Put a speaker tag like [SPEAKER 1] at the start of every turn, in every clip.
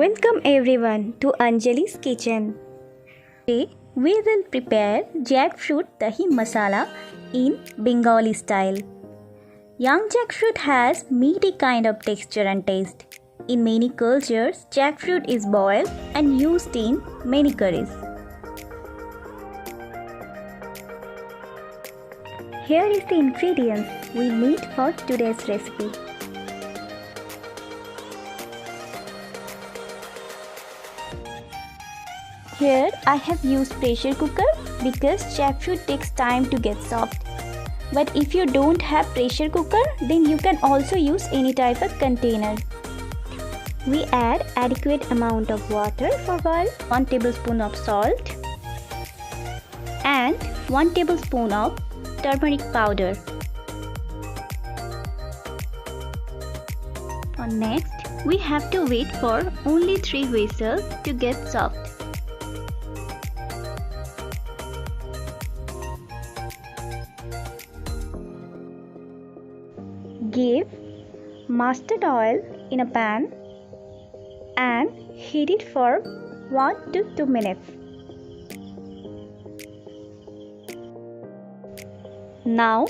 [SPEAKER 1] Welcome everyone to Anjali's kitchen. Today we will prepare jackfruit dahi masala in Bengali style. Young jackfruit has meaty kind of texture and taste. In many cultures, jackfruit is boiled and used in many curries. Here is the ingredients we need for today's recipe. Here I have used pressure cooker because jackfruit takes time to get soft. But if you don't have pressure cooker, then you can also use any type of container. We add adequate amount of water for boil, 1 tablespoon of salt and 1 tablespoon of turmeric powder. Next, we have to wait for only 3 whistles to get soft. Give mustard oil in a pan and heat it for 1 to 2 minutes. Now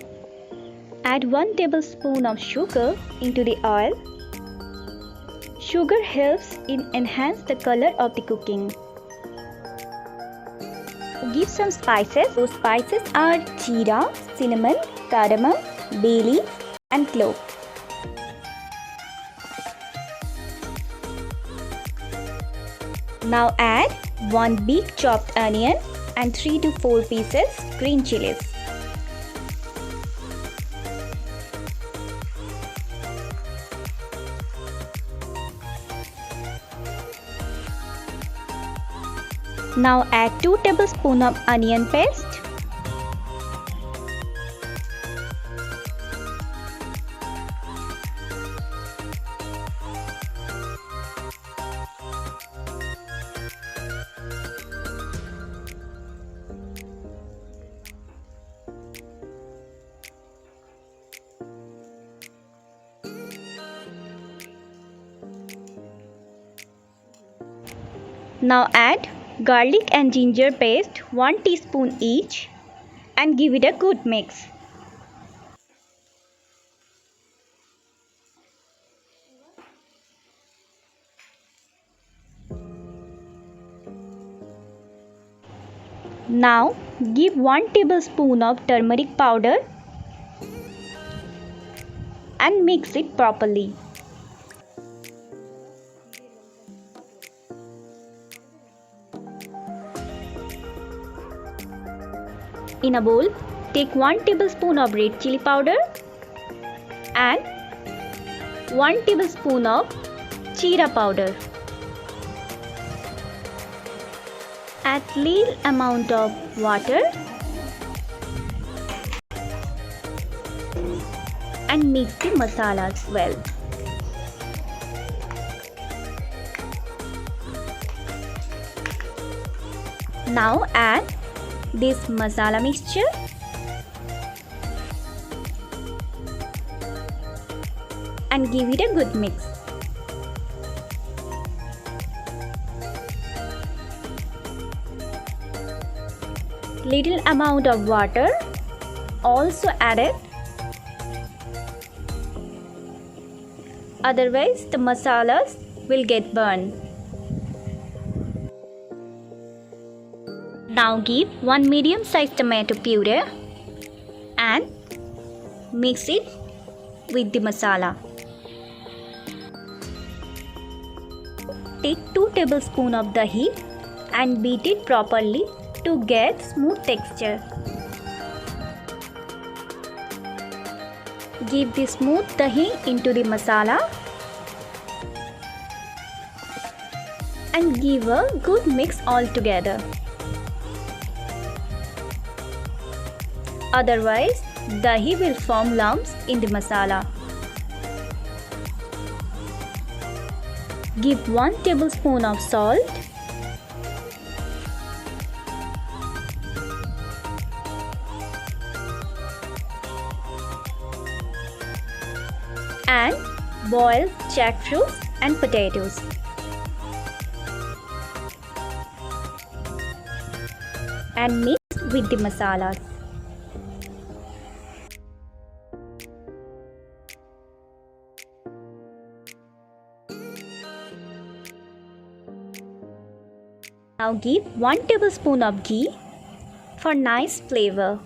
[SPEAKER 1] add 1 tablespoon of sugar into the oil. Sugar helps in enhance the color of the cooking. Give some spices. Those spices are jeera, cinnamon, cardamom, bay leaf and clove. Now add 1 big chopped onion and 3 to 4 pieces green chilies. Now add 2 tablespoons of onion paste. Now add garlic and ginger paste 1 teaspoon each and give it a good mix. Now give 1 tablespoon of turmeric powder and mix it properly. In a bowl, take 1 tablespoon of red chili powder and 1 tablespoon of jeera powder. Add little amount of water and mix the masalas well. Now add this masala mixture and give it a good mix. Little amount of water also added, otherwise the masalas will get burned. Now give 1 medium-sized tomato puree and mix it with the masala. Take 2 tablespoons of dahi and beat it properly to get smooth texture. Give the smooth dahi into the masala and give a good mix all together. Otherwise, dahi will form lumps in the masala. Give 1 tablespoon of salt and boil jackfruit and potatoes. and mix with the masalas. Now give 1 tablespoon of ghee for nice flavor.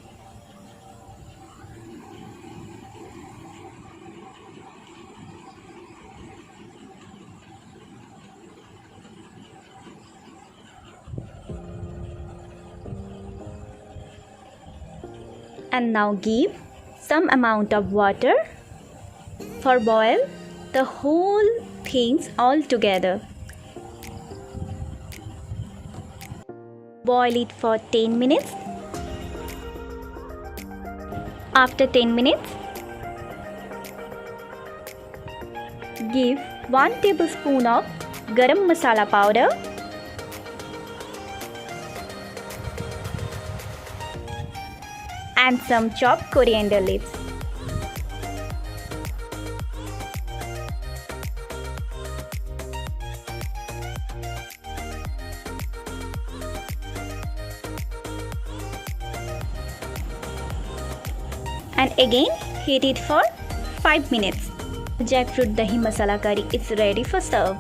[SPEAKER 1] And now give some amount of water for boil the whole things all together. Boil it for 10 minutes. After 10 minutes, give 1 tablespoon of garam masala powder and some chopped coriander leaves. And again heat it for 5 minutes. Jackfruit dahi masala curry is ready for serve.